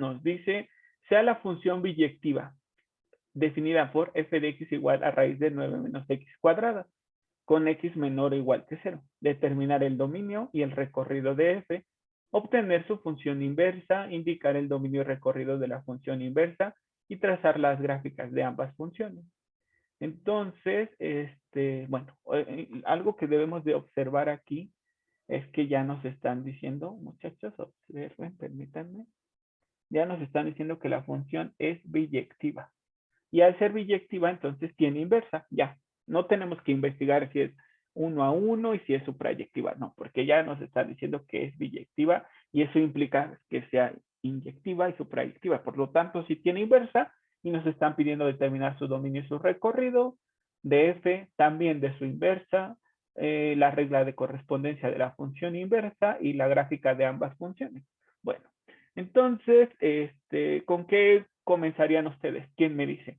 nos dice, sea la función biyectiva definida por f de x igual a raíz de 9 menos x cuadrada, con x menor o igual que 0. Determinar el dominio y el recorrido de f, obtener su función inversa, indicar el dominio y recorrido de la función inversa y trazar las gráficas de ambas funciones. Entonces, bueno, algo que debemos de observar aquí es que ya nos están diciendo, muchachos, observen, permítanme, ya nos están diciendo que la función es biyectiva. Y al ser biyectiva, entonces tiene inversa, ya. No tenemos que investigar si es 1 a 1 y si es suprayectiva, no, porque ya nos está diciendo que es biyectiva y eso implica que sea inyectiva y suprayectiva. Por lo tanto, si tiene inversa y nos están pidiendo determinar su dominio y su recorrido de f, también de su inversa, la regla de correspondencia de la función inversa y la gráfica de ambas funciones. Bueno, entonces, ¿con qué comenzarían ustedes? ¿Quién me dice?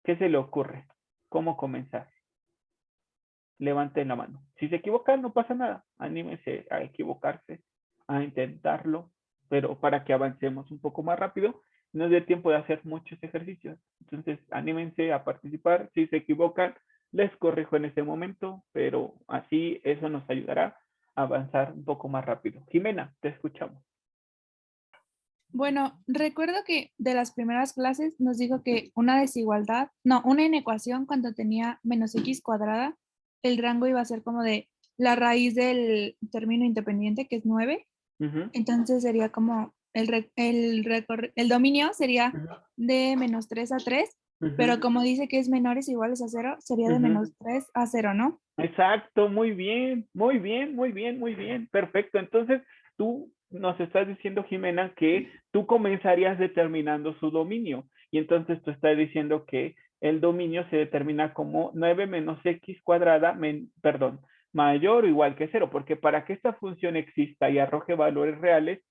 ¿Qué se le ocurre? ¿Cómo comenzar? Levanten la mano. Si se equivocan, no pasa nada. Anímense a equivocarse, a intentarlo, pero para que avancemos un poco más rápido, nos dé tiempo de hacer muchos ejercicios. Entonces, anímense a participar. Si se equivocan, les corrijo en ese momento, pero así eso nos ayudará a avanzar un poco más rápido. Jimena, te escuchamos. Bueno, recuerdo que de las primeras clases nos dijo que una desigualdad, no, una inecuación cuando tenía menos x cuadrada, el rango iba a ser como de la raíz del término independiente, que es 9. Ujú, Entonces sería como el dominio sería ujú, de menos 3 a 3, ujú, pero como dice que es menores iguales a 0, sería de ujú. menos 3 a 0, ¿no? Exacto, muy bien, muy bien, muy bien, muy bien, perfecto. Entonces, tú nos estás diciendo, Jimena, que tú comenzarías determinando su dominio. Y entonces tú estás diciendo que el dominio se determina como 9 menos x cuadrada, perdón, mayor o igual que 0, porque para que esta función exista y arroje valores reales,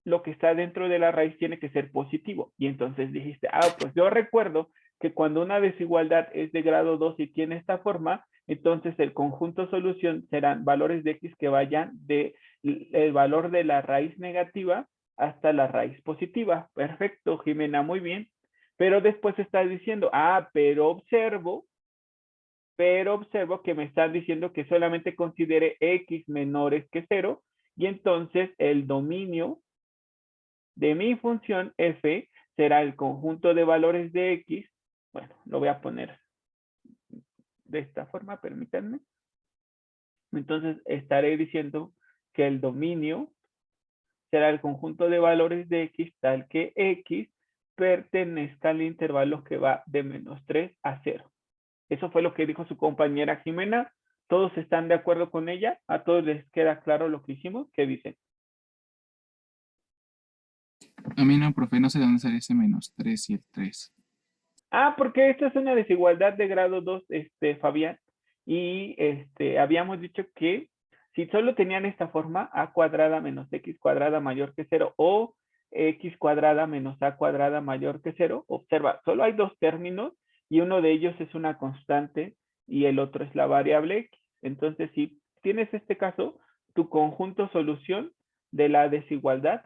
lo que está dentro de la raíz tiene que ser positivo. Y entonces dijiste, pues yo recuerdo que cuando una desigualdad es de grado 2 y tiene esta forma, entonces el conjunto solución serán valores de x que vayan del valor de la raíz negativa hasta la raíz positiva. Perfecto, Jimena, muy bien. Pero después estás diciendo, pero observo que me están diciendo que solamente considere x menores que 0 y entonces el dominio de mi función f será el conjunto de valores de x. Bueno, lo voy a poner de esta forma, permítanme. Entonces estaré diciendo que el dominio será el conjunto de valores de x tal que x pertenezca al intervalo que va de menos 3 a 0. Eso fue lo que dijo su compañera Jimena. ¿Todos están de acuerdo con ella? ¿A todos les queda claro lo que hicimos? ¿Qué dicen? A mí no, profe, no sé de dónde sale ese menos 3 y el 3. Porque esta es una desigualdad de grado 2, Fabián. Y habíamos dicho que si solo tenían esta forma, a cuadrada menos x cuadrada mayor que 0 o x cuadrada menos a cuadrada mayor que 0, observa, solo hay dos términos y uno de ellos es una constante y el otro es la variable x. Entonces, si tienes este caso, tu conjunto solución de la desigualdad,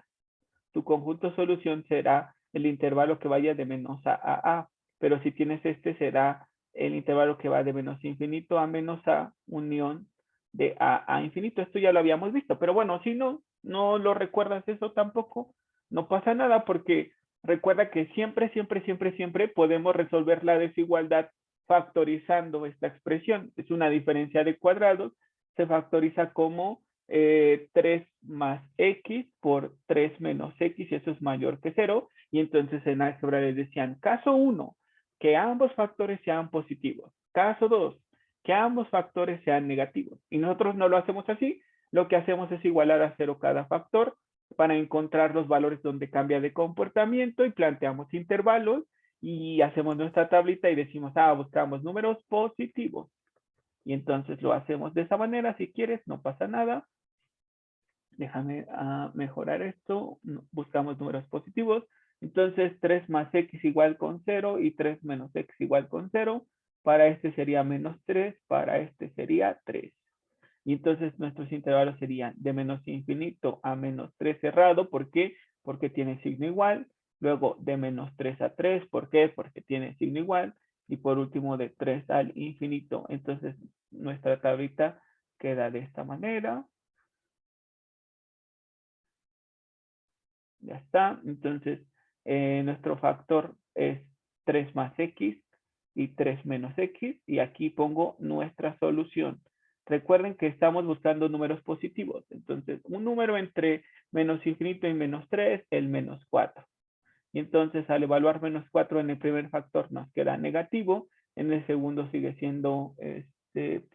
tu conjunto solución será el intervalo que vaya de menos a. Pero si tienes será el intervalo que va de menos infinito a menos a, unión de a infinito. Esto ya lo habíamos visto, pero bueno, si no lo recuerdas eso tampoco, no pasa nada porque recuerda que siempre, siempre, siempre, siempre podemos resolver la desigualdad factorizando esta expresión. Es una diferencia de cuadrados, se factoriza como 3 más x por 3 menos x, y eso es mayor que 0. Y entonces en álgebra les decían, caso 1, que ambos factores sean positivos. Caso 2, que ambos factores sean negativos. Y nosotros no lo hacemos así, lo que hacemos es igualar a 0 cada factor para encontrar los valores donde cambia de comportamiento y planteamos intervalos y hacemos nuestra tablita y decimos, buscamos números positivos. Y entonces lo hacemos de esa manera, si quieres, no pasa nada. Déjame mejorar esto. Buscamos números positivos. Entonces 3 más x igual con 0 y 3 menos x igual con 0. Para este sería menos 3, para este sería 3. Y entonces nuestros intervalos serían de menos infinito a menos 3 cerrado. ¿Por qué? porque tiene signo igual. Luego de menos 3 a 3, ¿por qué? Porque tiene signo igual. Y por último de 3 al infinito. Entonces nuestra tablita queda de esta manera. Ya está. Entonces nuestro factor es 3 más x y 3 menos x. Y aquí pongo nuestra solución. Recuerden que estamos buscando números positivos. Entonces un número entre menos infinito y menos 3, el menos 4. Y entonces al evaluar menos 4 en el primer factor nos queda negativo, en el segundo sigue siendo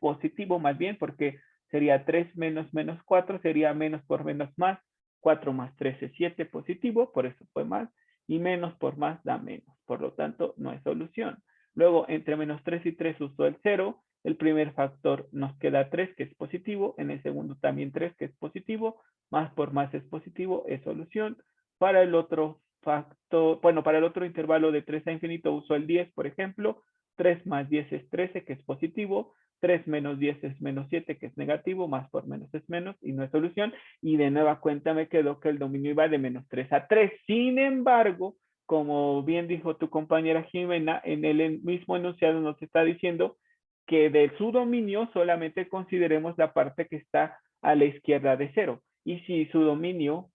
positivo más bien, porque sería 3 menos menos 4, sería menos por menos más, 4 más 3 es 7 positivo, por eso fue más, y menos por más da menos, por lo tanto no hay solución. Luego entre menos 3 y 3 usó el 0, el primer factor nos queda 3 que es positivo, en el segundo también 3 que es positivo, más por más es positivo, es solución. Para el otro factor, bueno, para el otro intervalo de 3 a infinito uso el 10, por ejemplo. 3 más 10 es 13, que es positivo. 3 menos 10 es menos 7, que es negativo. Más por menos es menos y no es solución. Y de nueva cuenta me quedó que el dominio iba de menos 3 a 3. Sin embargo, como bien dijo tu compañera Jimena, en el mismo enunciado nos está diciendo que de su dominio solamente consideremos la parte que está a la izquierda de 0. Y si su dominio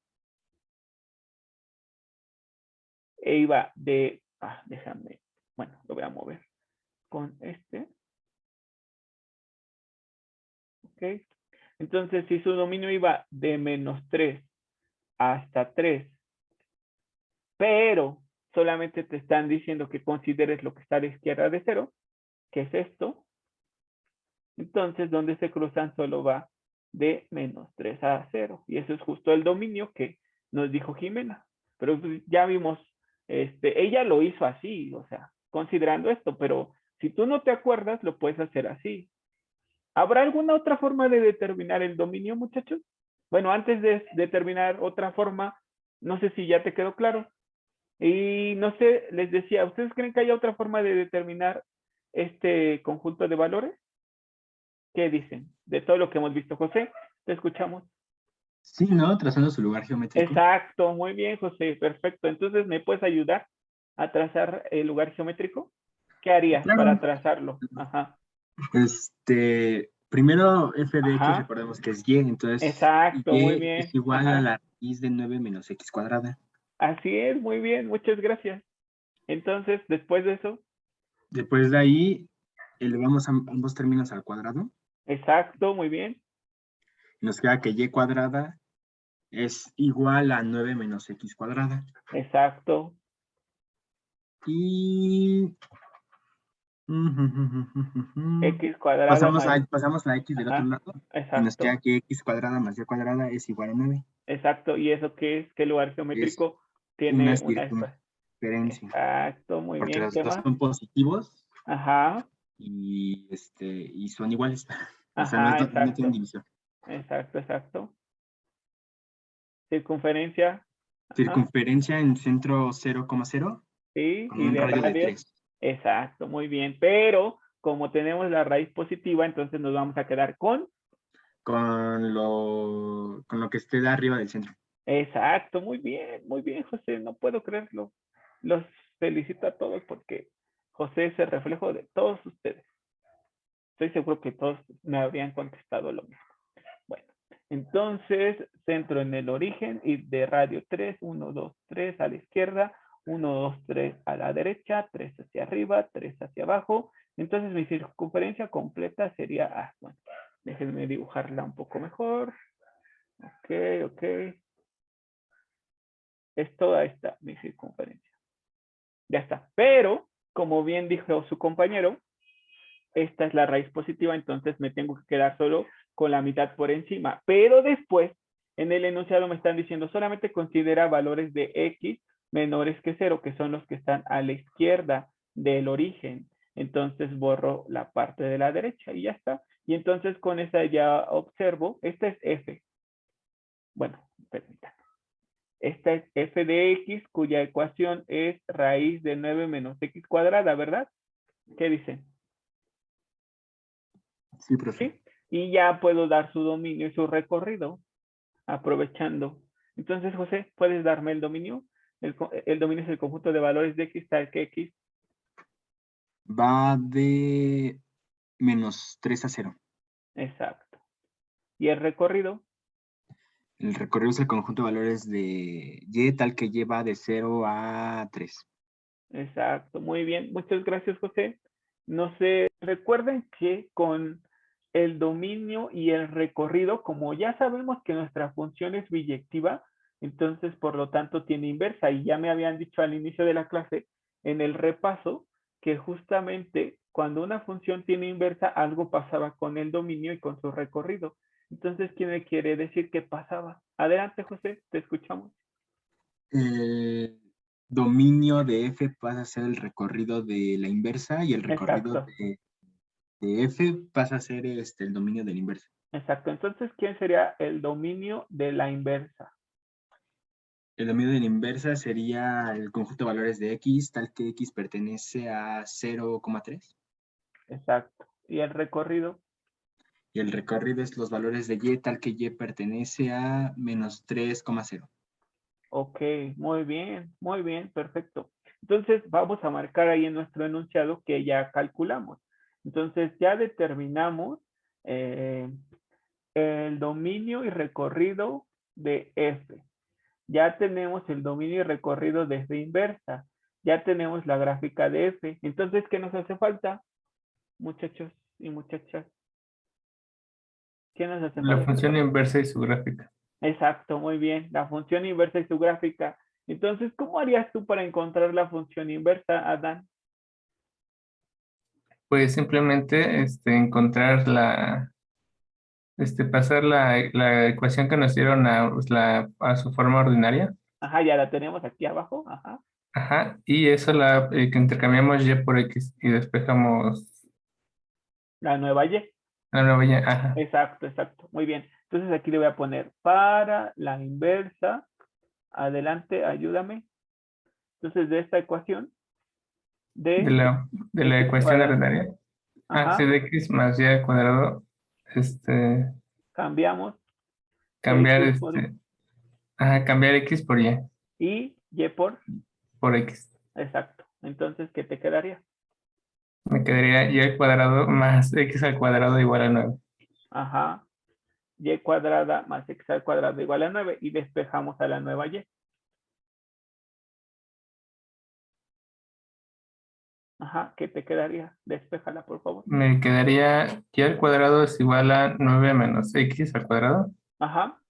iba de, déjame, bueno, lo voy a mover con este, ok. Entonces, si su dominio iba de menos 3 hasta 3, pero solamente te están diciendo que consideres lo que está a la izquierda de 0, que es esto, entonces donde se cruzan solo va de menos 3 a 0. Y eso es justo el dominio que nos dijo Jimena. Pero pues, ya vimos, ella lo hizo así, o sea, considerando esto, pero si tú no te acuerdas, lo puedes hacer así. ¿Habrá alguna otra forma de determinar el dominio, muchachos? Bueno, antes de determinar otra forma, no sé si ya te quedó claro. Y no sé, les decía, ¿ustedes creen que haya otra forma de determinar este conjunto de valores? ¿Qué dicen? De todo lo que hemos visto, José, te escuchamos. Sí, ¿no? Trazando su lugar geométrico. Exacto, muy bien, José, perfecto. Entonces, ¿me puedes ayudar a trazar el lugar geométrico? ¿Qué harías Claro. para trazarlo? Ajá. Primero f de x, Ajá. recordemos que es y, entonces Exacto, y muy bien. es igual Ajá. a la raíz de 9 menos x cuadrada. Así es, muy bien, muchas gracias. Entonces, después de eso, Después de ahí, elevamos ambos términos al cuadrado. exacto, muy bien. Nos queda que y cuadrada es igual a 9 menos x cuadrada. Exacto. Y X cuadrado más. pasamos la x del otro Ajá. lado. Y nos Exacto. queda que x cuadrada más y cuadrada es igual a 9. Exacto. ¿Y eso qué es? ¿Qué lugar Es geométrico una tiene una circunferencia. Exacto, muy Porque bien. los ¿Qué dos más? son positivos Ajá. y son iguales. O sea, Ajá, no tienen exacto. división. Exacto, exacto. Circunferencia. Ajá. Circunferencia en centro 0,0 Sí, con y un de radio de radio. 3. Exacto, muy bien. Pero como tenemos la raíz positiva, entonces nos vamos a quedar con. Con lo que esté de arriba del centro. Exacto, muy bien, José. No puedo creerlo. Los felicito a todos porque José es el reflejo de todos ustedes. Estoy seguro que todos me habrían contestado lo mismo. Bueno, entonces centro en el origen y de radio 3, 1, 2, 3 a la izquierda, 1, 2, 3 a la derecha, 3 hacia arriba, 3 hacia abajo. Entonces mi circunferencia completa sería, bueno, déjenme dibujarla un poco mejor. Ok, ok. Es toda esta mi circunferencia. Ya está. Pero, como bien dijo su compañero, esta es la raíz positiva, entonces me tengo que quedar solo con la mitad por encima. Pero después, en el enunciado me están diciendo solamente considera valores de x menores que 0, que son los que están a la izquierda del origen. Entonces borro la parte de la derecha y ya está. Y entonces con esa ya observo, esta es f. Bueno, permítanme. Esta es f de x, cuya ecuación es raíz de 9 menos x cuadrada, ¿verdad? ¿Qué dicen? Sí, profe. ¿Sí? Y ya puedo dar su dominio y su recorrido, aprovechando Entonces, José, ¿puedes darme el dominio? El dominio es el conjunto de valores de x tal que x. Va de -3 a 0. Exacto. ¿Y el recorrido? El recorrido es el conjunto de valores de y tal que lleva de 0 a 3. Exacto, muy bien. Muchas gracias, José. No sé, recuerden que con el dominio y el recorrido, como ya sabemos que nuestra función es biyectiva, entonces por lo tanto tiene inversa. Y ya me habían dicho al inicio de la clase, en el repaso, que justamente cuando una función tiene inversa, algo pasaba con el dominio y con su recorrido. Entonces, ¿quién me quiere decir qué pasaba? Adelante, José, te escuchamos. El dominio de f pasa a ser el recorrido de la inversa y el recorrido Exacto. de f pasa a ser el dominio de la inversa. Exacto. Entonces, ¿quién sería el dominio de la inversa? El dominio de la inversa sería el conjunto de valores de x, tal que x pertenece a 0,3. Exacto. ¿Y el recorrido? Y el recorrido es los valores de y, tal que y pertenece a -3,0. Ok, muy bien, perfecto. Entonces, vamos a marcar ahí en nuestro enunciado que ya calculamos. Entonces, ya determinamos el dominio y recorrido de f. Ya tenemos el dominio y recorrido de f inversa. Ya tenemos la gráfica de f. Entonces, ¿qué nos hace falta, muchachos y muchachas? ¿Qué nos hace La falta? función inversa y su gráfica. Exacto, muy bien. La función inversa y su gráfica. Entonces, ¿cómo harías tú para encontrar la función inversa, Adán? Pues simplemente encontrar pasar la ecuación que nos dieron a su forma ordinaria. Ajá, ya la tenemos aquí abajo. Ajá. Ajá. Y eso que intercambiamos y por x y despejamos La nueva Y. la nueva y. Ajá. Exacto, exacto. Muy bien. Entonces aquí le voy a poner para la inversa. Adelante, ayúdame. Entonces, de esta ecuación De de la x ecuación cuadrado. ordinaria. Ah, sí, Ajá. de x más y al cuadrado. Cambiamos Cambiar x por ajá, cambiar x por y por x. exacto. Entonces, ¿qué te quedaría? Me quedaría y al cuadrado más x al cuadrado igual a 9. Ajá. Y cuadrada más x al cuadrado igual a 9 y despejamos a la nueva y. Ajá, ¿qué te quedaría? Despéjala, por favor. Me quedaría y al cuadrado es igual a 9 menos x al cuadrado. Ajá,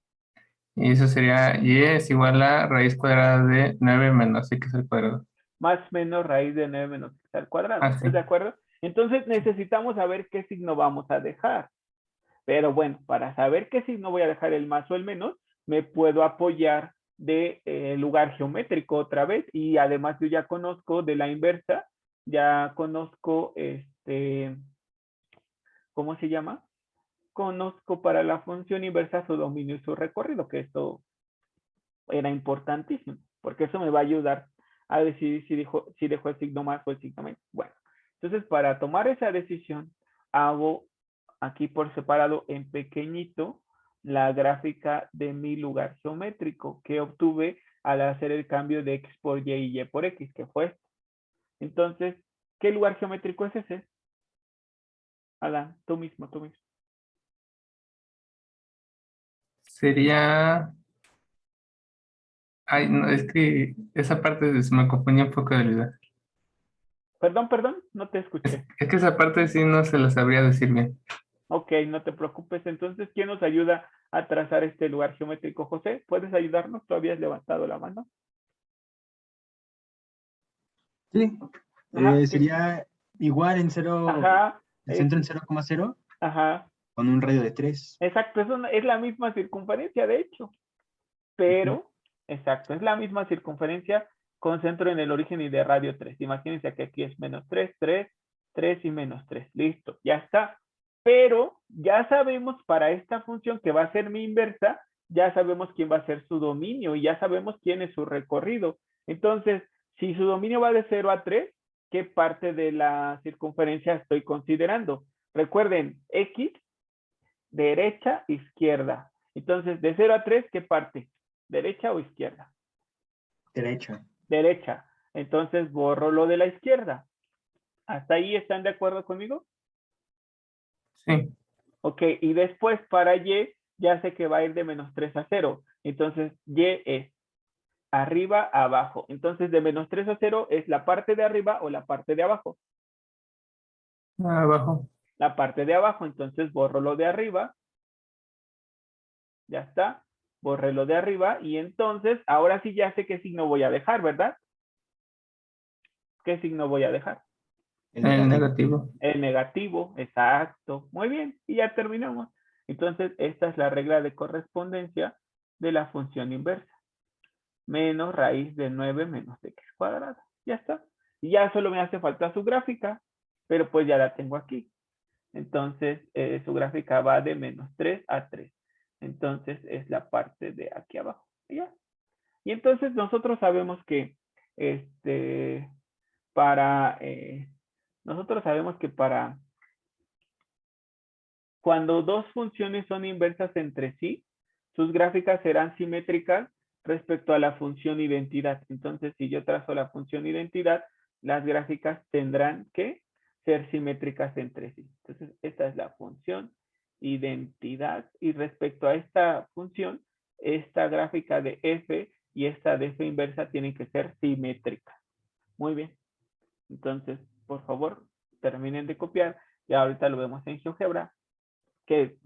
Y eso sería y es igual a raíz cuadrada de 9 menos x al cuadrado. más menos raíz de 9 menos x al cuadrado. Ah, sí. ¿Estás de acuerdo? Entonces necesitamos saber qué signo vamos a dejar. Pero bueno, para saber qué signo voy a dejar el más o el menos, me puedo apoyar de lugar geométrico otra vez. Y además yo ya conozco de la inversa, ya conozco ¿cómo se llama? Conozco para la función inversa su dominio y su recorrido, que esto era importantísimo, porque eso me va a ayudar a decidir si dejo el signo más o el signo menos. Bueno, entonces para tomar esa decisión, hago aquí por separado en pequeñito la gráfica de mi lugar geométrico que obtuve al hacer el cambio de x por y y por x, que fue esto. Entonces, ¿qué lugar geométrico es ese? Alan, tú mismo, tú mismo. Sería. Ay, no, es que esa parte se me confundió un poco de la idea. Perdón, no te escuché. Es que esa parte sí no se la sabría decir bien. Ok, no te preocupes. Entonces, ¿quién nos ayuda a trazar este lugar geométrico, José? ¿Puedes ayudarnos? ¿Tú habías levantado la mano? Sí, Ajá, sería igual en 0, ajá, el centro en 0,0 ajá. con un radio de 3. Exacto, es la misma circunferencia, de hecho. Pero, exacto, es la misma circunferencia con centro en el origen y de radio 3. Imagínense que aquí es menos 3, 3, 3 y menos 3. Listo, ya está. Pero ya sabemos para esta función que va a ser mi inversa, ya sabemos quién va a ser su dominio y ya sabemos quién es su recorrido. Entonces, si su dominio va de 0 a 3, ¿qué parte de la circunferencia estoy considerando? Recuerden, X, derecha, izquierda. Entonces, de 0 a 3, ¿qué parte? ¿Derecha o izquierda? Derecha. Derecha. Entonces borro lo de la izquierda. ¿Hasta ahí están de acuerdo conmigo? Sí. Ok, y después para Y ya sé que va a ir de -3 a 0. Entonces Y es arriba a abajo. Entonces de -3 a 0 es la parte de arriba o la parte de abajo. Abajo. La parte de abajo. Entonces borro lo de arriba. Ya está. Borré lo de arriba. Y entonces ahora sí ya sé qué signo voy a dejar, ¿verdad? ¿Qué signo voy a dejar? El negativo. El negativo, exacto. Muy bien, y ya terminamos. Entonces, esta es la regla de correspondencia de la función inversa. Menos raíz de 9 menos x cuadrada. Ya está. Y ya solo me hace falta su gráfica, pero pues ya la tengo aquí. Entonces, su gráfica va de -3 a 3. Entonces, es la parte de aquí abajo. Y ya. Y entonces nosotros sabemos que para nosotros sabemos que para cuando dos funciones son inversas entre sí, sus gráficas serán simétricas respecto a la función identidad. Entonces, si yo trazo la función identidad, las gráficas tendrán que ser simétricas entre sí. Entonces, esta es la función identidad. Y respecto a esta función, esta gráfica de f y esta de f inversa tienen que ser simétricas. Muy bien. Entonces, por favor, terminen de copiar. Y ahorita lo vemos en GeoGebra, que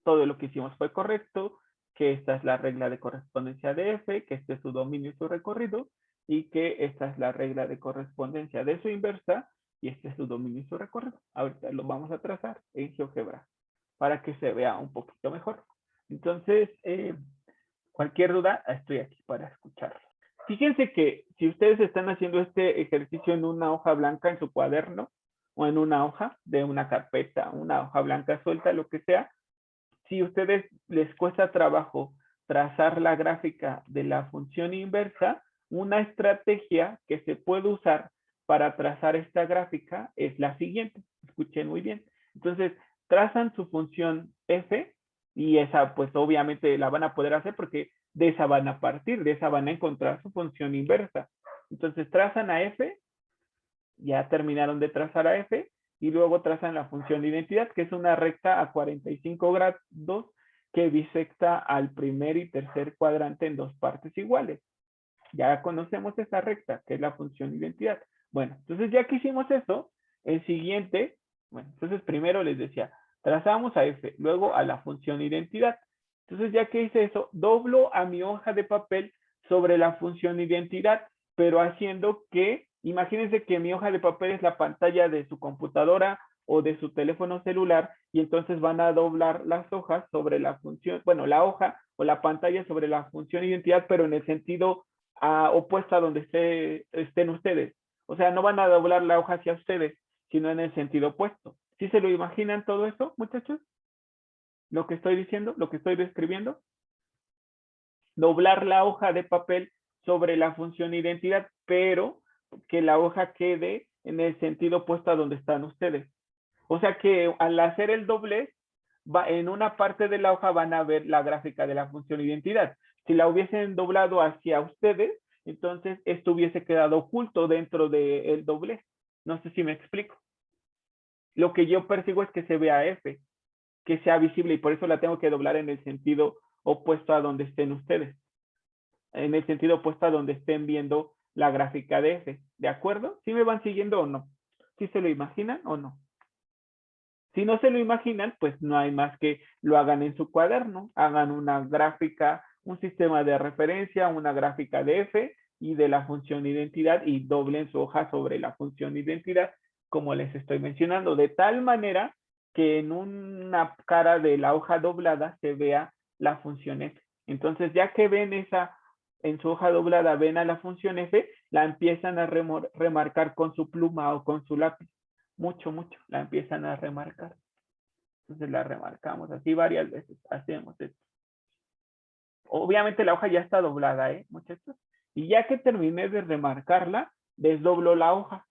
todo lo que hicimos fue correcto, que esta es la regla de correspondencia de f, que este es su dominio y su recorrido, y que esta es la regla de correspondencia de su inversa, y este es su dominio y su recorrido. Ahorita lo vamos a trazar en GeoGebra para que se vea un poquito mejor. Entonces, cualquier duda, estoy aquí para escucharlo. Fíjense que si ustedes están haciendo este ejercicio en una hoja blanca en su cuaderno o en una hoja de una carpeta, una hoja blanca suelta, lo que sea, si a ustedes les cuesta trabajo trazar la gráfica de la función inversa, una estrategia que se puede usar para trazar esta gráfica es la siguiente. Escuchen muy bien. Entonces, trazan su función f y esa pues obviamente la van a poder hacer porque de esa van a partir, de esa van a encontrar su función inversa. Entonces trazan a f, ya terminaron de trazar a f, y luego trazan la función de identidad, que es una recta a 45 grados que bisecta al primer y tercer cuadrante en dos partes iguales. Ya conocemos esa recta, que es la función de identidad. Bueno, entonces ya que hicimos eso, el siguiente, bueno, entonces primero les decía, trazamos a f, luego a la función identidad. Entonces ya que hice eso, doblo a mi hoja de papel sobre la función identidad, pero haciendo que, imagínense que mi hoja de papel es la pantalla de su computadora o de su teléfono celular, y entonces van a doblar las hojas sobre la función, bueno, la hoja o la pantalla sobre la función identidad, pero en el sentido opuesto a donde estén ustedes. O sea, no van a doblar la hoja hacia ustedes, sino en el sentido opuesto. ¿Sí se lo imaginan todo eso, muchachos? Lo que estoy diciendo, lo que estoy describiendo. Doblar la hoja de papel sobre la función identidad, pero que la hoja quede en el sentido opuesto a donde están ustedes. O sea que al hacer el doblez, en una parte de la hoja van a ver la gráfica de la función identidad. Si la hubiesen doblado hacia ustedes, entonces esto hubiese quedado oculto dentro del doblez. No sé si me explico. Lo que yo persigo es que se vea F, que sea visible, y por eso la tengo que doblar en el sentido opuesto a donde estén ustedes. En el sentido opuesto a donde estén viendo la gráfica de F. ¿De acuerdo? ¿Sí me van siguiendo o no? ¿Sí se lo imaginan o no? Si no se lo imaginan, pues no hay más que lo hagan en su cuaderno, hagan una gráfica, un sistema de referencia, una gráfica de F y de la función identidad, y doblen su hoja sobre la función identidad, como les estoy mencionando, de tal manera que en una cara de la hoja doblada se vea la función F. Entonces, ya que ven esa, en su hoja doblada ven a la función F, la empiezan a remarcar con su pluma o con su lápiz. Mucho, la empiezan a remarcar. Entonces la remarcamos así varias veces, hacemos esto. Obviamente la hoja ya está doblada, muchachos. Y ya que terminé de remarcarla, desdoblo la hoja.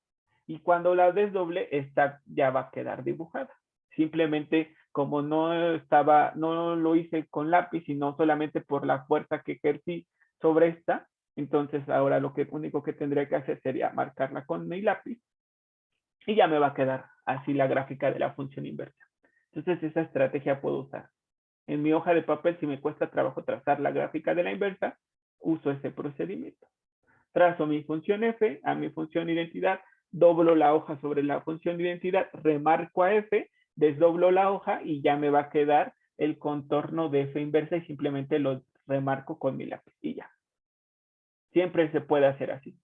Y cuando la desdoble, esta ya va a quedar dibujada. Simplemente como no lo hice con lápiz, sino solamente por la fuerza que ejercí sobre esta. Entonces ahora lo único que tendría que hacer sería marcarla con mi lápiz y ya me va a quedar así la gráfica de la función inversa. Entonces esa estrategia puedo usar. En mi hoja de papel, si me cuesta trabajo trazar la gráfica de la inversa, uso ese procedimiento. Trazo mi función f a mi función identidad, doblo la hoja sobre la función identidad, remarco a f, desdoblo la hoja y ya me va a quedar el contorno de f inversa y simplemente lo remarco con mi lápiz y ya. Siempre se puede hacer así.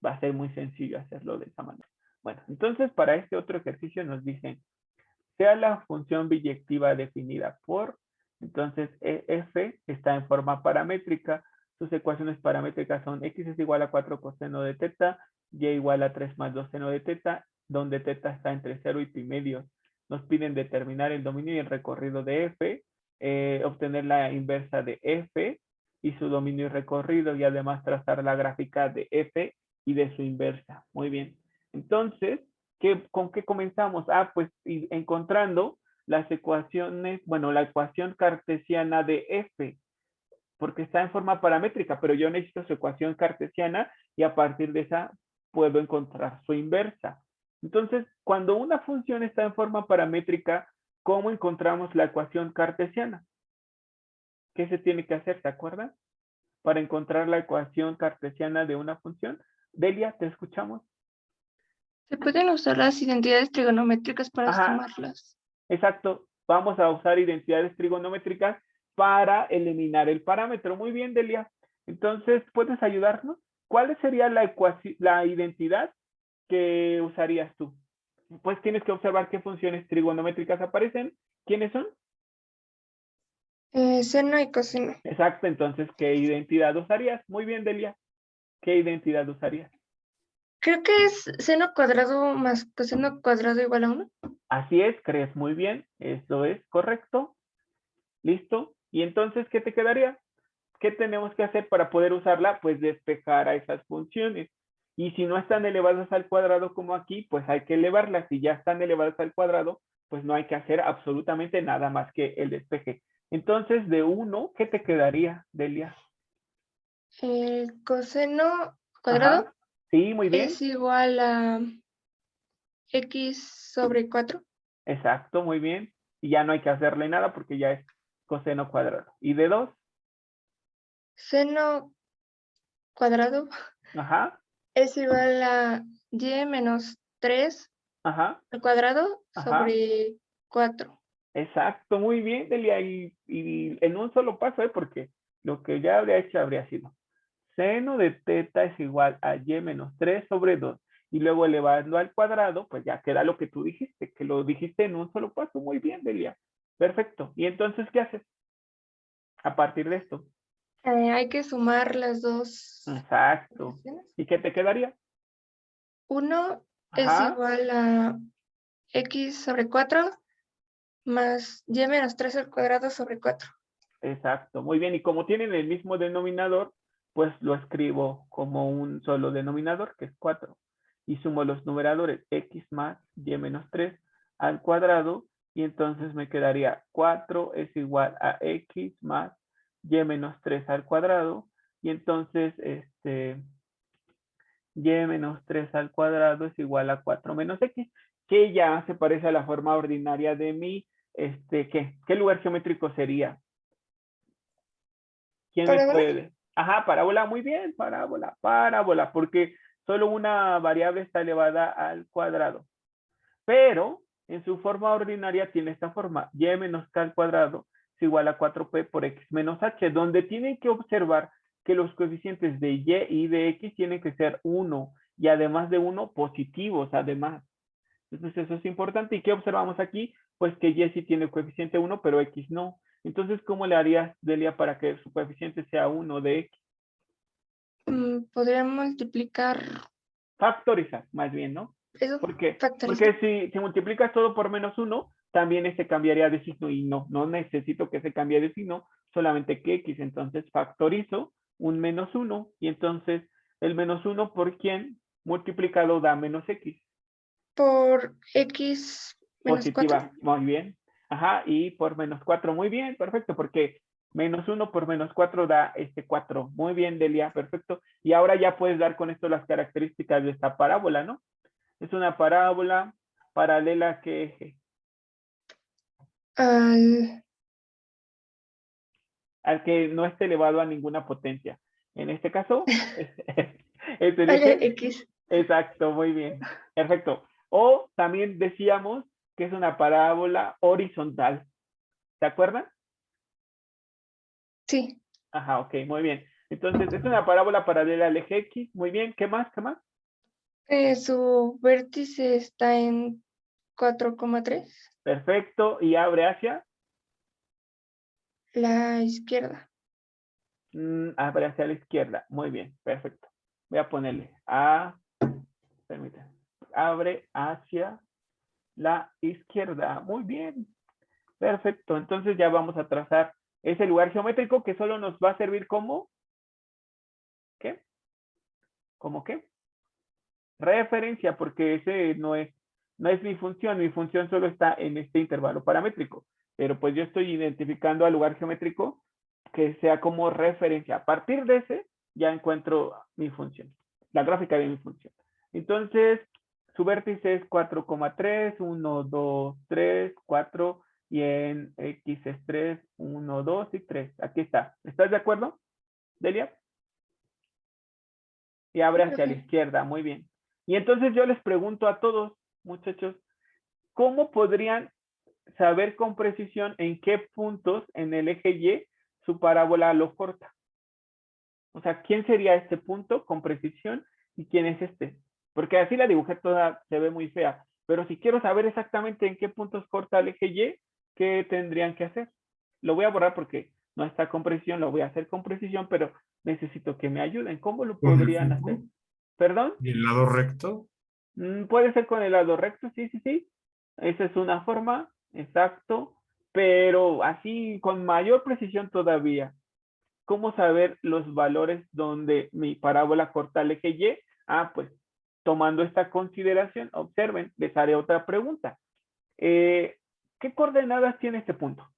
Va a ser muy sencillo hacerlo de esa manera. Bueno, entonces para este otro ejercicio nos dicen, sea la función biyectiva definida por, entonces f está en forma paramétrica, sus ecuaciones paramétricas son x es igual a 4 coseno de teta, y igual a 3 más 2 seno de teta, donde teta está entre 0 y pi medios. Nos piden determinar el dominio y el recorrido de f, obtener la inversa de f y su dominio y recorrido, y además trazar la gráfica de f y de su inversa. Muy bien. Entonces, ¿con qué comenzamos? Pues encontrando las ecuaciones, bueno, la ecuación cartesiana de f, porque está en forma paramétrica, pero yo necesito su ecuación cartesiana y a partir de esa puedo encontrar su inversa. Entonces, cuando una función está en forma paramétrica, ¿cómo encontramos la ecuación cartesiana? ¿Qué se tiene que hacer? ¿Se acuerdan? Para encontrar la ecuación cartesiana de una función. Delia, ¿te escuchamos? Se pueden usar las identidades trigonométricas para Ajá. sumarlas. Exacto. Vamos a usar identidades trigonométricas para eliminar el parámetro. Muy bien, Delia. Entonces, ¿puedes ayudarnos? ¿Cuál sería la identidad que usarías tú? Pues tienes que observar qué funciones trigonométricas aparecen. ¿Quiénes son? Seno y coseno. Exacto. Entonces, ¿qué identidad usarías? Muy bien, Delia. ¿Qué identidad usarías? Creo que es seno cuadrado más coseno cuadrado igual a 1. Así es, crees muy bien. Eso es correcto. ¿Listo? Y entonces, ¿qué te quedaría? ¿Qué tenemos que hacer para poder usarla? Pues despejar a esas funciones. Y si no están elevadas al cuadrado como aquí, pues hay que elevarlas. Si ya están elevadas al cuadrado, pues no hay que hacer absolutamente nada más que el despeje. Entonces, de 1, ¿qué te quedaría, Delia? El coseno cuadrado. Ajá. Sí, muy bien. Es igual a x sobre 4. Exacto, muy bien. Y ya no hay que hacerle nada porque ya es coseno cuadrado. ¿Y de 2? Seno cuadrado Ajá, es igual a y menos 3 ajá, al cuadrado ajá. sobre 4. Exacto, muy bien, Delia. Y en un solo paso, porque lo que ya habría hecho habría sido seno de teta es igual a y menos 3 sobre 2. Y luego elevando al cuadrado, pues ya queda lo que tú dijiste, que lo dijiste en un solo paso. Muy bien, Delia. Perfecto. ¿Y entonces qué haces a partir de esto? Hay que sumar las dos. Exacto. ¿Y qué te quedaría? 1 es Ajá, igual a x sobre 4 más y menos 3 al cuadrado sobre 4. exacto. Muy bien. Y como tienen el mismo denominador, pues lo escribo como un solo denominador, que es 4. Y sumo los numeradores x más y menos 3 al cuadrado. Y entonces me quedaría 4 es igual a x más y menos 3 al cuadrado. Y entonces, y menos 3 al cuadrado es igual a 4 menos x, que ya se parece a la forma ordinaria de mi, ¿qué lugar geométrico sería? ¿Quién me ¿Parábola? puede? Ajá, parábola, muy bien, parábola, porque solo una variable está elevada al cuadrado. Pero en su forma ordinaria tiene esta forma, y menos k al cuadrado es igual a 4p por x menos h, donde tienen que observar que los coeficientes de y y de x tienen que ser 1, y además de 1, positivos, además. Entonces eso es importante. ¿Y qué observamos aquí? Pues que y sí tiene coeficiente 1, pero x no. Entonces, ¿cómo le harías, Delia, para que su coeficiente sea 1 de x? Podría multiplicar Factorizar, más bien, ¿no? eso, ¿Por qué? factorizar. Porque si multiplicas todo por menos 1, también ese cambiaría de signo y no necesito que se cambie de signo, solamente que x. Entonces factorizo un menos 1 y entonces el menos 1 por quién multiplicado da menos x. Por x menos 4. Positiva, muy bien. Ajá, y por menos 4, muy bien, perfecto, porque Menos 1 por menos 4 da 4. Muy bien, Delia, perfecto. Y ahora ya puedes dar con esto las características de esta parábola, ¿no? Es una parábola paralela a qué eje. Al Al que no esté elevado a ninguna potencia. En este caso, es el al eje. X. Exacto, muy bien. Perfecto. O también decíamos que es una parábola horizontal. ¿Se acuerdan? Sí. Ajá, ok, muy bien. Entonces, es una parábola paralela al eje X. Muy bien. ¿Qué más? ¿Qué más? Su vértice está en 4,3. Perfecto. Y abre hacia. La izquierda. Abre hacia la izquierda. Muy bien. Perfecto. Voy a ponerle a. Permítanme. Abre hacia la izquierda. Muy bien. Perfecto. Entonces ya vamos a trazar ese lugar geométrico que solo nos va a servir como. ¿Qué? ¿Cómo qué? Referencia, porque ese no es mi función solo está en este intervalo paramétrico, pero pues yo estoy identificando al lugar geométrico que sea como referencia. A partir de ese ya encuentro mi función, la gráfica de mi función. Entonces, su vértice es 4,3, 1, 2, 3, 4, y en X es 3, 1, 2 y 3. Aquí está. ¿Estás de acuerdo, Delia? Y abre hacia la izquierda, muy bien. Y entonces yo les pregunto a todos, muchachos, ¿cómo podrían saber con precisión en qué puntos en el eje Y su parábola lo corta? O sea, ¿quién sería este punto con precisión y quién es este? Porque así la dibujé toda, se ve muy fea. Pero si quiero saber exactamente en qué puntos corta el eje Y, ¿qué tendrían que hacer? Lo voy a borrar porque no está con precisión, lo voy a hacer con precisión, pero necesito que me ayuden. ¿Cómo lo ¿Con el podrían hacer? punto? ¿Perdón? ¿Y el lado recto? Puede ser con el lado recto, sí, sí, sí. Esa es una forma, exacto, pero así con mayor precisión todavía. ¿Cómo saber los valores donde mi parábola corta el eje Y? Ah, pues tomando esta consideración, observen, les haré otra pregunta. ¿Qué coordenadas tiene este punto?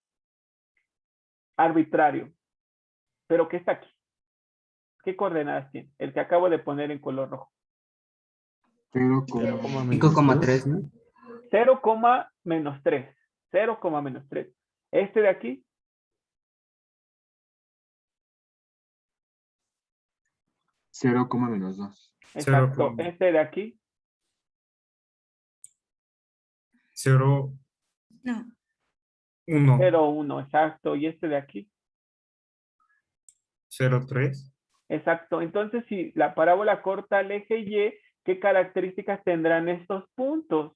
Arbitrario, pero ¿qué está aquí? ¿Qué coordenadas tiene? El que acabo de poner en color rojo. 5,3, ¿no? 0, menos 3. 0, menos 3. Este de aquí. 0, menos 2. Exacto. Este de aquí. 0, No. 1, 0, 1. Exacto. Y este de aquí. 0, 3. Exacto. Entonces, si la parábola corta el eje Y, ¿qué características tendrán estos puntos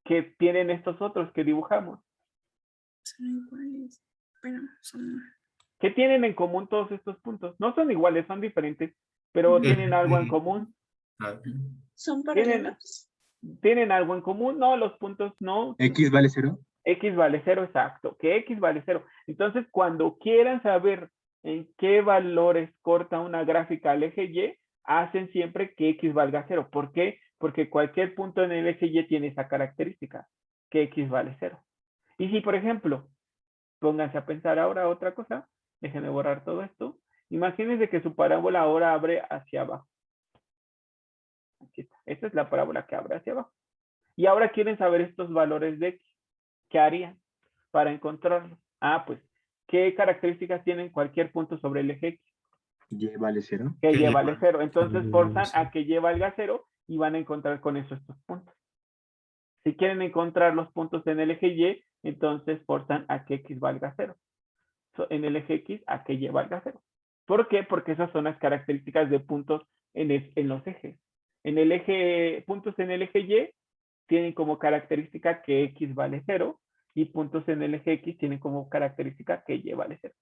que tienen estos otros que dibujamos? Son iguales, pero son... ¿Qué tienen en común todos estos puntos? No son iguales, son diferentes, pero tienen algo en común. Son ¿Tienen, paralelos. ¿Tienen algo en común? No, los puntos no. ¿X vale 0? X vale 0, exacto. Que X vale 0. Entonces, cuando quieran saber en qué valores corta una gráfica al eje Y, hacen siempre que X valga 0. ¿Por qué? Porque cualquier punto en el eje Y tiene esa característica, que X vale 0. Y si, por ejemplo, pónganse a pensar ahora otra cosa, déjenme borrar todo esto. Imagínense que su parábola ahora abre hacia abajo. Aquí está. Esta es la parábola que abre hacia abajo. Y ahora quieren saber estos valores de X. ¿Qué harían para encontrarlo? Ah, pues, ¿qué características tienen cualquier punto sobre el eje X? Y vale 0. Que Que Y Y vale 0. Entonces forzan cero. a que Y valga 0 y van a encontrar con eso estos puntos. Si quieren encontrar los puntos en el eje Y, entonces forzan a que X valga 0. En el eje X, a que Y valga 0. ¿Por qué? Porque esas son las características de puntos en los ejes. En el eje, puntos en el eje Y tienen como característica que X vale 0 y puntos en el eje X tienen como característica que Y vale 0.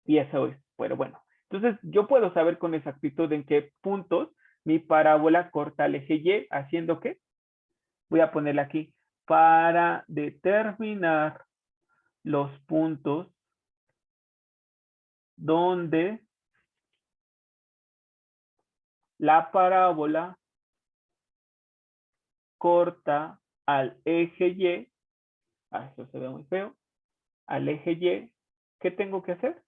Y eso es, pero bueno. Entonces, yo puedo saber con exactitud en qué puntos mi parábola corta el eje Y, haciendo qué. Voy a ponerle aquí, para determinar los puntos donde la parábola corta al eje Y, eso se ve muy feo, al eje Y, ¿qué tengo que hacer?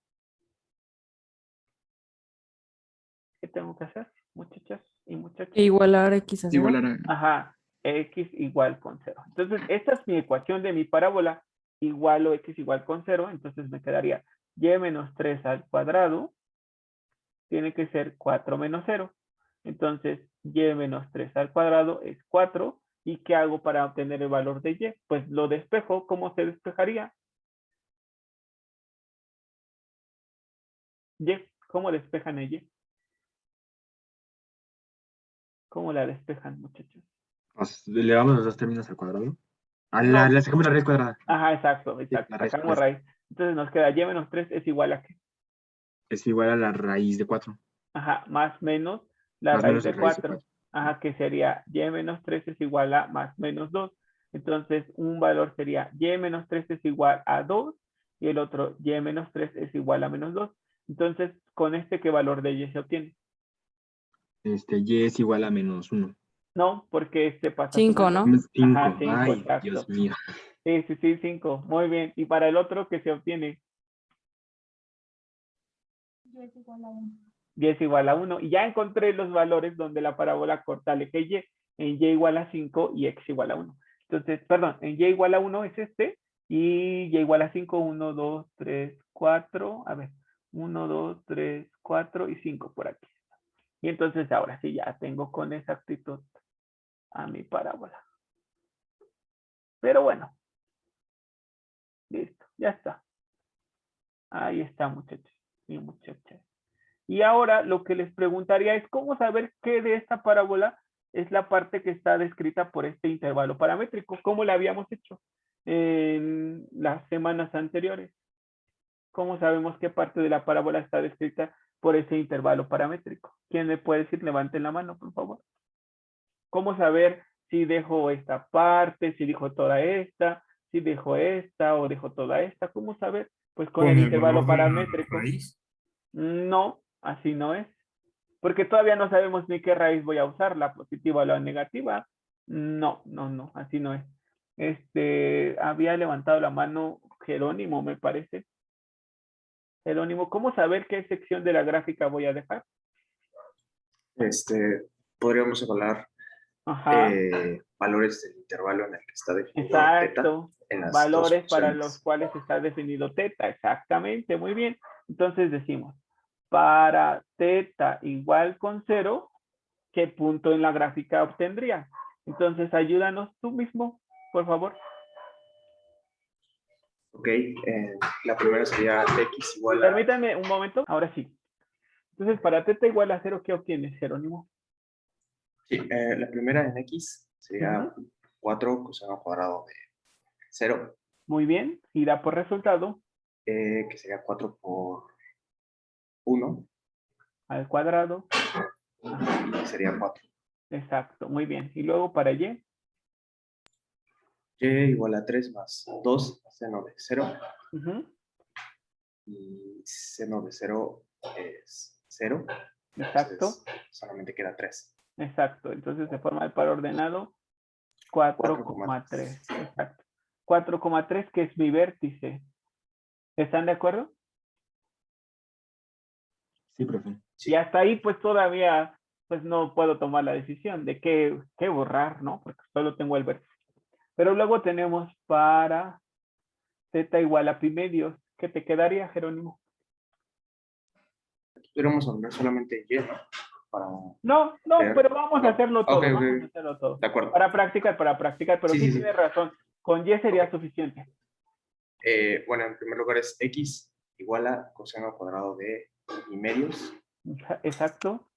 ¿Qué tengo que hacer, muchachas y muchachos? Igualar X a 0. Igualar a Ajá, x igual con 0. Entonces, esta es mi ecuación de mi parábola. Igualo x igual con 0. Entonces, me quedaría y menos 3 al cuadrado. Tiene que ser 4 menos 0. Entonces, y menos 3 al cuadrado es 4. ¿Y qué hago para obtener el valor de y? Pues lo despejo. ¿Cómo se despejaría? Y, ¿cómo despejan el y? ¿Cómo la despejan, muchachos? Pues, elevamos los dos términos al cuadrado. No. Le sacamos la raíz cuadrada. Ajá, exacto. la raíz Sacamos cuadrada. raíz. Entonces nos queda y menos 3 es igual a ¿qué? Es igual a la raíz de 4. Ajá, más menos la Más raíz menos de la raíz de 4. Ajá, que sería y menos 3 es igual a más menos 2. Entonces, un valor sería y menos 3 es igual a 2 y el otro y menos 3 es igual a menos 2. Entonces, con este, ¿qué valor de y se obtiene? Y es igual a menos 1. No, porque este pasa. 5, ¿no? 5. Ajá, 5, Ay, exacto. Dios mío. Sí, 5. Muy bien. Y para el otro, ¿qué se obtiene? Y es igual a 1. Y es igual a 1. Y ya encontré los valores donde la parábola corta el eje y. En y igual a 5 y x igual a 1. Entonces, perdón, en y igual a 1 es este. Y y igual a 5, 1, 2, 3, 4. A ver, 1, 2, 3, 4 y 5 por aquí. Y entonces ahora sí ya tengo con exactitud a mi parábola. Pero bueno. Listo, ya está. Ahí está, muchachos y muchachas. Y ahora lo que les preguntaría es cómo saber qué de esta parábola es la parte que está descrita por este intervalo paramétrico. ¿Cómo la habíamos hecho en las semanas anteriores? ¿Cómo sabemos qué parte de la parábola está descrita por ese intervalo paramétrico? ¿Quién me puede decir? Levanten la mano, por favor. ¿Cómo saber si dejo esta parte, si dejo toda esta, si dejo esta o dejo toda esta? ¿Cómo saber? Pues con Con el el intervalo valor de la paramétrico. raíz. No, así no es. Porque todavía no sabemos ni qué raíz voy a usar, la positiva o la negativa. No, así no es. Había levantado la mano Jerónimo, me parece. Jerónimo, ¿cómo saber qué sección de la gráfica voy a dejar? Podríamos evaluar Ajá, valores del intervalo en el que está definido exacto. teta en las Valores dos para funciones. los cuales está definido teta, exactamente, muy bien. Entonces decimos, para teta igual con 0, ¿qué punto en la gráfica obtendría? Entonces, ayúdanos tú mismo, por favor. Ok, la primera sería x igual a... Permítanme un momento, ahora sí. Entonces, para teta igual a 0, ¿qué obtienes, Jerónimo? Sí, la primera en x sería 4 coseno al cuadrado de 0, Muy bien, y da por resultado que sería 4 por 1, al cuadrado. y sería 4. Exacto, muy bien. Y luego para y. Y igual a 3 más 2 seno de 0, y seno de 0 es 0. Exacto. Entonces, solamente queda 3. Exacto, entonces se forma el par ordenado 4,3. Exacto. 4,3 que es mi vértice. ¿Están de acuerdo? Sí, profe. Y hasta ahí pues todavía pues no puedo tomar la decisión de qué borrar, ¿no? Porque solo tengo el vértice. Pero luego tenemos para z igual a pi medios. ¿Qué te quedaría, Jerónimo? Podríamos hablar solamente de y, ¿no? Para... No, pero vamos a hacerlo todo. Okay, vamos a hacerlo todo. De acuerdo. Para practicar, pero sí tienes razón. Con y sería suficiente. Bueno, en primer lugar es x igual a coseno al cuadrado de pi medios. Exacto.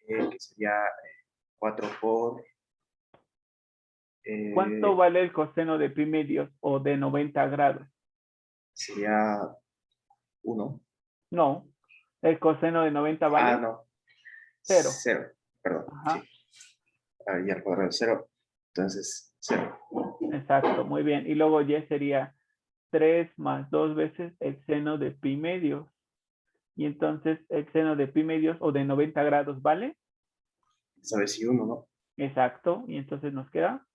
Que sería 4 por... ¿Cuánto vale el coseno de pi medios o de 90 grados? Sería 1. No. ¿El coseno de 90 vale? Ah, no. 0. 0, perdón. Ajá. Sí. Y al cuadrado de 0. Entonces, 0. Exacto, muy bien. Y luego y sería 3 más 2 veces el seno de pi medios. Y entonces el seno de pi medios o de 90 grados, ¿vale? ¿Sabes si 1, no? Exacto. Y entonces nos queda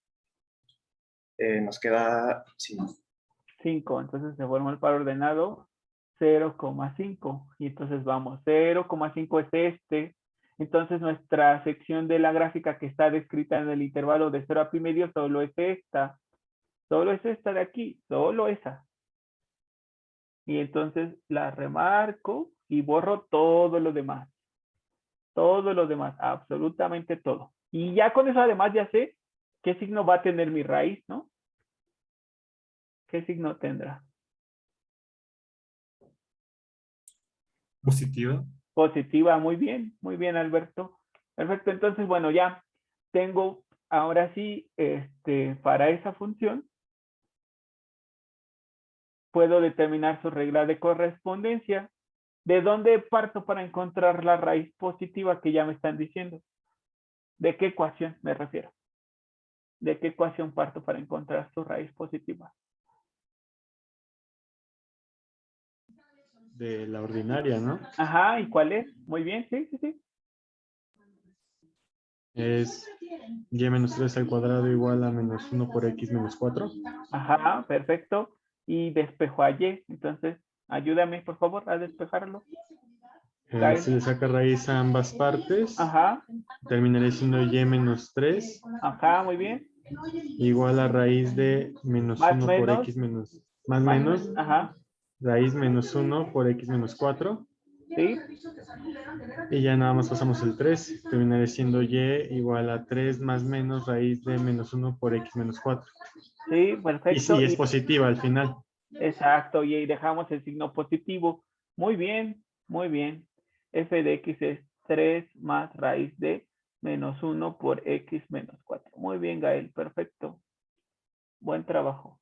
Nos queda 5. 5. Entonces se forma el par ordenado 0,5. Y entonces vamos, 0,5 es este. Entonces nuestra sección de la gráfica que está descrita en el intervalo de 0 a pi medio solo es esta. Solo es esta de aquí, solo esa. Y entonces la remarco y borro todo lo demás. Todo lo demás, absolutamente todo. Y ya con eso además ya sé qué signo va a tener mi raíz, ¿no? ¿Qué signo tendrá? Positiva. Positiva, muy bien, Alberto. Perfecto, entonces, bueno, ya tengo ahora sí, para esa función, puedo determinar su regla de correspondencia. ¿De dónde parto para encontrar la raíz positiva que ya me están diciendo? ¿De qué ecuación me refiero? ¿De qué ecuación parto para encontrar su raíz positiva? De la ordinaria, ¿no? Ajá, ¿y cuál es? Muy bien, sí. Es y menos 3 al cuadrado igual a menos 1 por x menos 4. Ajá, perfecto. Y despejo a Y. Entonces, ayúdame, por favor, a despejarlo. Se le saca raíz a ambas partes. Ajá, Terminaré siendo y menos 3 ajá, muy bien. igual a raíz de menos Más 1 por menos, x menos, más menos, ajá, raíz menos 1 por x menos 4. sí, Y ya nada más pasamos el 3. Terminaré siendo y igual a 3 más menos raíz de menos 1 por x menos 4. sí, Y perfecto. sí, es positiva al final. Exacto, y ahí dejamos el signo positivo. Muy bien, muy bien. F de X es 3 más raíz de menos 1 por X menos 4. Muy bien, Gael, perfecto. Buen trabajo.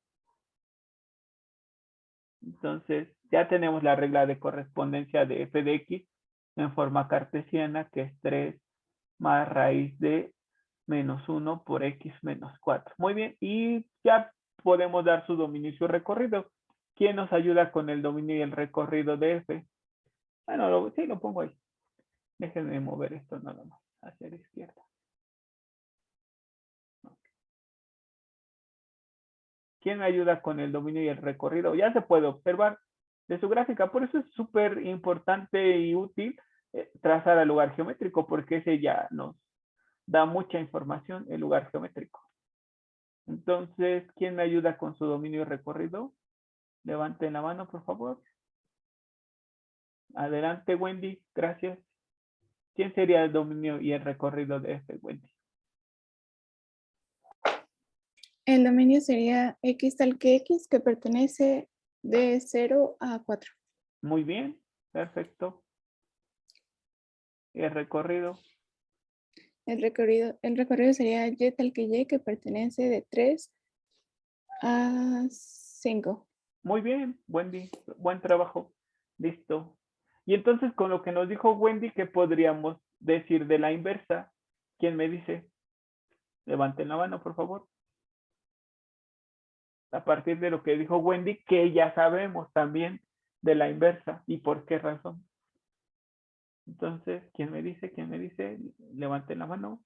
Entonces, ya tenemos la regla de correspondencia de F de X en forma cartesiana, que es 3 más raíz de menos 1 por X menos 4. Muy bien, y ya podemos dar su dominio y su recorrido. ¿Quién nos ayuda con el dominio y el recorrido de F? Bueno, sí, lo pongo ahí. Déjenme mover esto nada más hacia la izquierda. ¿Quién me ayuda con el dominio y el recorrido? Ya se puede observar de su gráfica. Por eso es súper importante y útil trazar el lugar geométrico, porque ese ya nos da mucha información, el lugar geométrico. Entonces, ¿quién me ayuda con su dominio y recorrido? Levanten la mano, por favor. Adelante, Wendy. Gracias. ¿Quién sería el dominio y el recorrido de este, Wendy? El dominio sería x tal que x, que pertenece de 0 a 4. Muy bien. Perfecto. ¿Y el recorrido? El recorrido sería y tal que y, que pertenece de 3 a 5. Muy bien, Wendy. Buen trabajo. Listo. Y entonces, con lo que nos dijo Wendy, ¿qué podríamos decir de la inversa? ¿Quién me dice? Levanten la mano, por favor. A partir de lo que dijo Wendy, que ya sabemos también de la inversa y por qué razón. Entonces, ¿quién me dice? ¿Quién me dice? Levanten la mano.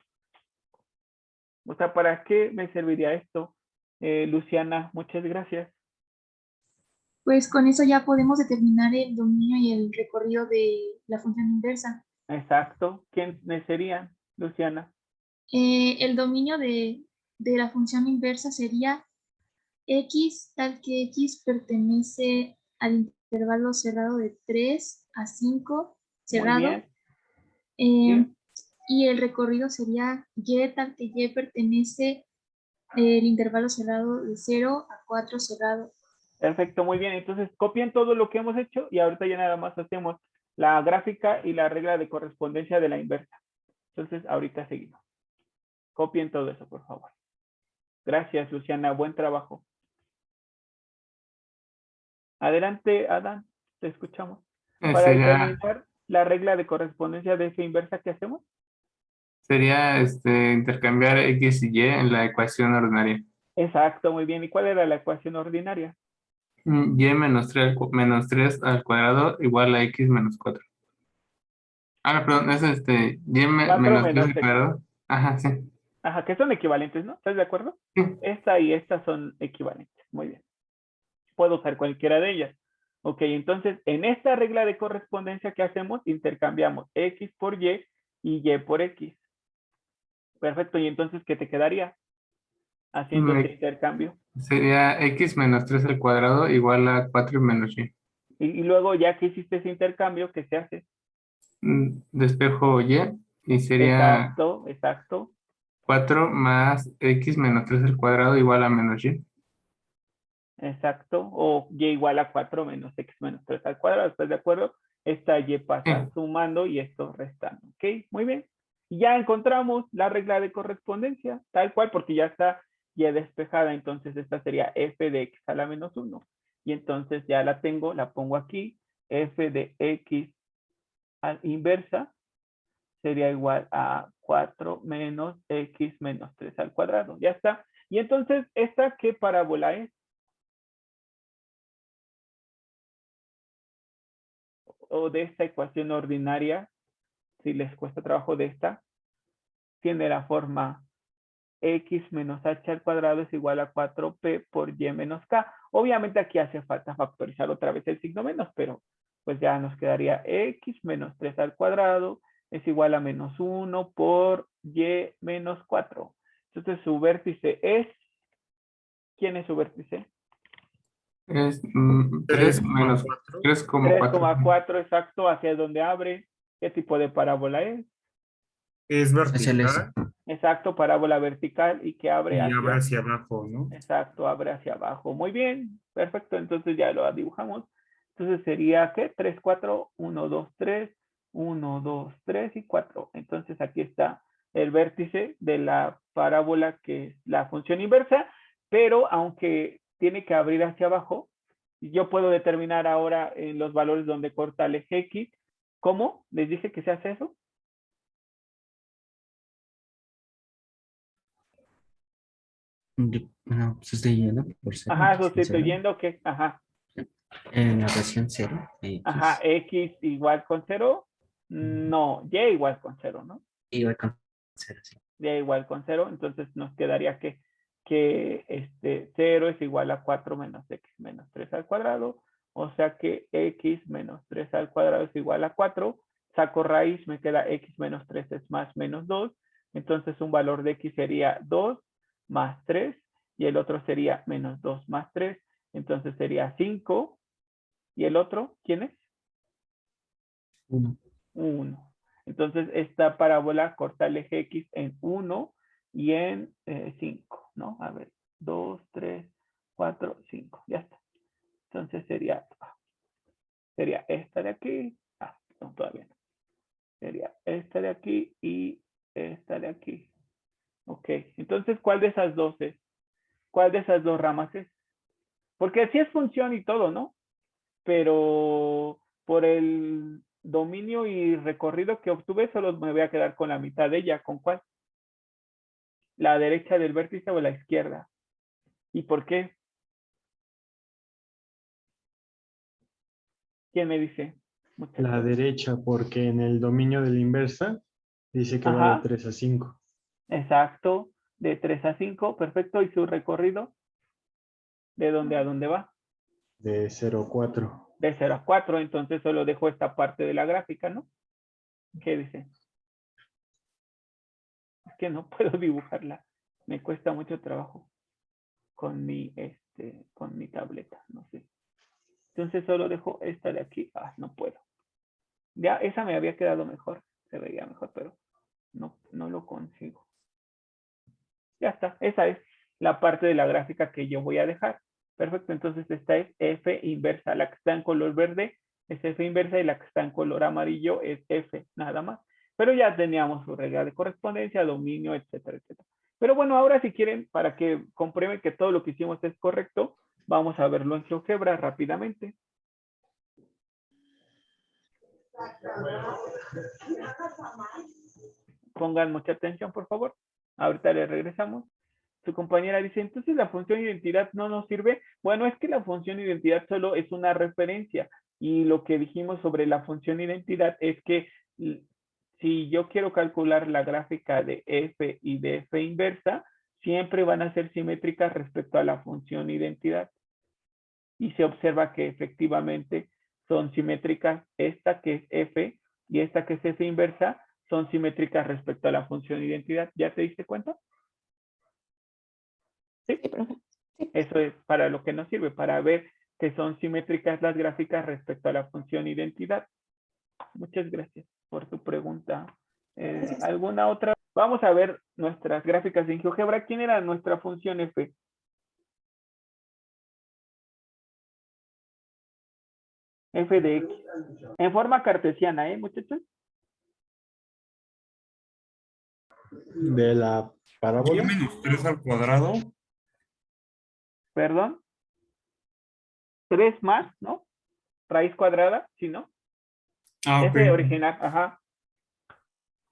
O sea, ¿para qué me serviría esto? Luciana, muchas gracias. Pues con eso ya podemos determinar el dominio y el recorrido de la función inversa. Exacto. ¿Quiénes serían, Luciana? El dominio de la función inversa sería x tal que x pertenece al intervalo cerrado de 3 a 5 cerrado. Muy bien. Bien. Y el recorrido sería y tal que y pertenece el intervalo cerrado de 0 a 4 cerrado. Perfecto, muy bien. Entonces, copien todo lo que hemos hecho y ahorita ya nada más hacemos la gráfica y la regla de correspondencia de la inversa. Entonces, ahorita seguimos. Copien todo eso, por favor. Gracias, Luciana. Buen trabajo. Adelante, Adán. Te escuchamos. Para Sería, determinar la regla de correspondencia de F inversa, ¿qué hacemos? sería intercambiar x y y en la ecuación ordinaria. Exacto, muy bien. ¿Y cuál era la ecuación ordinaria? Y menos 3 al cuadrado igual a x menos 4. Ah, perdón, es y 4 menos 3 menos al X. cuadrado. Ajá, sí. Ajá, que son equivalentes, ¿no? ¿Estás de acuerdo? Sí. Esta y esta son equivalentes. Muy bien. Puedo usar cualquiera de ellas. Ok, entonces en esta regla de correspondencia que hacemos, intercambiamos X por Y y Y por X. Perfecto, y entonces, ¿qué te quedaría haciendo ese intercambio? Sería X menos 3 al cuadrado igual a 4 menos Y. Y luego, ya que hiciste ese intercambio, ¿qué se hace? Despejo Y y sería Exacto, exacto. 4 más X menos 3 al cuadrado igual a menos Y. Exacto, o y igual a 4 menos x menos 3 al cuadrado, ¿estás de acuerdo? Esta y pasa Sí. sumando y esto restando, ¿ok? Muy bien. Y ya encontramos la regla de correspondencia, tal cual, porque ya está y despejada, entonces esta sería f de x a la menos 1. Y entonces ya la tengo, la pongo aquí, f de x a inversa sería igual a 4 menos x menos 3 al cuadrado, ya está. Y entonces, ¿esta qué parábola es? O de esta ecuación ordinaria, si les cuesta trabajo de esta, tiene la forma x menos h al cuadrado es igual a 4p por y menos k. Obviamente aquí hace falta factorizar otra vez el signo menos, pero pues ya nos quedaría x menos 3 al cuadrado es igual a menos 1 por y menos 4. Entonces su vértice es, ¿quién es su vértice? Es 3 menos 3,4. 3,4. 3,4 exacto, hacia donde abre. ¿Qué tipo de parábola es? Es Hacia el S. vertical Exacto, parábola vertical y que abre y abre hacia, hacia abajo, ¿no? exacto, abre hacia abajo. Muy bien, perfecto, entonces ya lo dibujamos. Entonces sería, ¿qué? 3, 4, 1, 2, 3, 1, 2, 3 y 4. Entonces aquí está el vértice de la parábola que es la función inversa, pero aunque tiene que abrir hacia abajo, yo puedo determinar ahora en los valores donde corta el eje X. ¿Cómo? ¿Les dije que se hace eso? No, pues estoy yendo por cero. Ajá, X en cero. sustituyendo que, ajá, En notación cero, ajá, X. X igual con 0. No, Y igual con 0, ¿no? Igual con cero, sí. Y igual con 0, entonces nos quedaría que 0 es igual a 4 menos x menos 3 al cuadrado, o sea que x menos 3 al cuadrado es igual a 4, saco raíz, me queda x menos 3 es más menos 2, entonces un valor de x sería 2 más 3, y el otro sería menos 2 más 3, entonces sería 5, y el otro, ¿quién es? 1. 1. Entonces, esta parábola corta el eje X en 1 y en 5, ¿no? A ver, 2, 3, 4, 5. Ya está. Entonces sería esta de aquí. No, todavía no. Sería esta de aquí y esta de aquí. Ok. Entonces, ¿cuál de esas dos es? ¿Cuál de esas dos ramas es? Porque así es función y todo, ¿no? Pero por el dominio y recorrido que obtuve, solo me voy a quedar con la mitad de ella. ¿Con cuál? ¿La derecha del vértice o la izquierda? ¿Y por qué? ¿Quién me dice? La derecha, porque en el dominio de la inversa dice que va de Ajá, 3 a 5. exacto. De 3 a 5, perfecto. ¿Y su recorrido? ¿De dónde a dónde va? De 0 a 4. De 0 a 4, entonces solo dejo esta parte de la gráfica, ¿no? ¿Qué dice? Es que no puedo dibujarla. Me cuesta mucho trabajo con mi tableta, no sé. Entonces solo dejo esta de aquí. No puedo. Ya, esa me había quedado mejor. Se veía mejor, pero no lo consigo. Ya está. Esa es la parte de la gráfica que yo voy a dejar. Perfecto. Entonces esta es F inversa. La que está en color verde es F inversa y la que está en color amarillo es F, nada más. Pero ya teníamos su regla de correspondencia, dominio, etcétera, etcétera. Pero bueno, ahora si quieren, para que comprueben que todo lo que hicimos es correcto, vamos a verlo en GeoGebra rápidamente. Pongan mucha atención, por favor. Ahorita le regresamos. Su compañera dice, entonces la función identidad no nos sirve. Bueno, es que la función identidad solo es una referencia. Y lo que dijimos sobre la función identidad es que si yo quiero calcular la gráfica de f y de f inversa, siempre van a ser simétricas respecto a la función identidad. y se observa que efectivamente son simétricas. Esta que es f y esta que es f inversa son simétricas respecto a la función identidad. ¿Ya te diste cuenta? ¿Sí? Sí, profe. Eso es para lo que nos sirve, para ver que son simétricas las gráficas respecto a la función identidad. Muchas gracias por tu pregunta. ¿Alguna otra? Vamos a ver nuestras gráficas en GeoGebra. ¿Quién era nuestra función f? F de x. En forma cartesiana, muchachos? De la parábola. menos 3 al cuadrado. Perdón. 3 más, ¿no? Raíz cuadrada, ¿sí, no? Ah, ok. F original, ajá.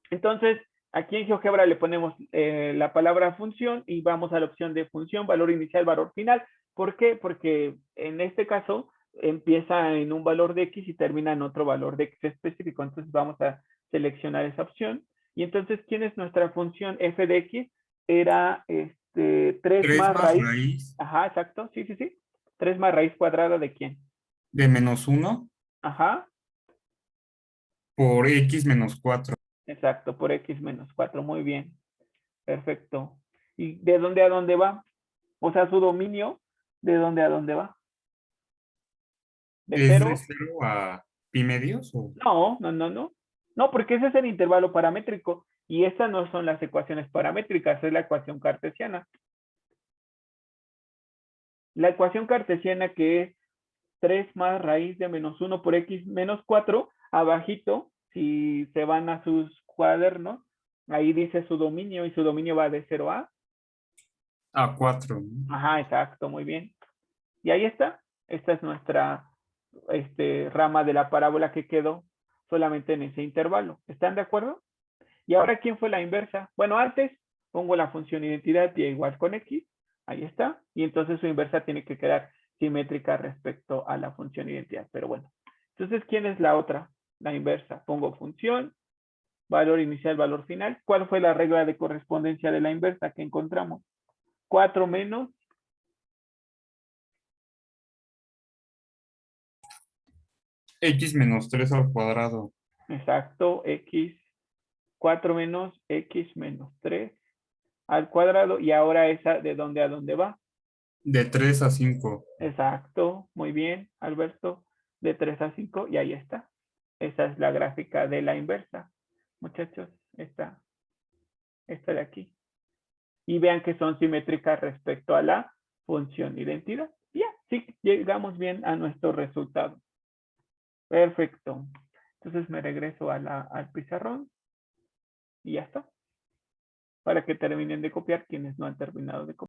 Entonces, aquí en GeoGebra le ponemos la palabra función y vamos a la opción de función, valor inicial, valor final. ¿Por qué? Porque en este caso empieza en un valor de x y termina en otro valor de x específico. Entonces vamos a seleccionar esa opción. Y entonces, ¿quién es nuestra función f de x? Era 3 más raíz. Ajá, exacto. Sí, sí, sí. 3 más raíz cuadrada de quién? De menos 1 Ajá. por x menos 4. Exacto, por x menos 4. Muy bien. Perfecto. ¿Y de dónde a dónde va? O sea, su dominio, ¿de dónde a dónde va? ¿De ¿Es cero? de 0 a pi medios? O... No, no, no, no. No, porque ese es el intervalo paramétrico y estas no son las ecuaciones paramétricas, es la ecuación cartesiana. La ecuación cartesiana que es 3 más raíz de menos 1 por x menos 4, abajito, si se van a sus cuadernos, ahí dice su dominio y su dominio va de 0 a 4. Ajá, exacto, muy bien. Y ahí está. Esta es nuestra rama de la parábola que quedó solamente en ese intervalo. ¿Están de acuerdo? Y ahora, ¿quién fue la inversa? Bueno, antes pongo la función identidad y igual con x. Ahí está. Y entonces su inversa tiene que quedar simétrica respecto a la función identidad. Pero bueno. Entonces, ¿quién es la otra? La inversa. Pongo función, valor inicial, valor final. ¿Cuál fue la regla de correspondencia de la inversa que encontramos? 4 menos X menos 3 al cuadrado. exacto, x, 4 menos x menos 3 al cuadrado. Y ahora esa, ¿de dónde a dónde va? De 3 a 5. Exacto, muy bien, Alberto. De 3 a 5 y ahí está. Esa es la gráfica de la inversa. Muchachos, esta de aquí. Y vean que son simétricas respecto a la función identidad. Ya, sí, llegamos bien a nuestro resultado. Perfecto. Entonces me regreso al pizarrón y ya está. Para que terminen de copiar quienes no han terminado de copiar.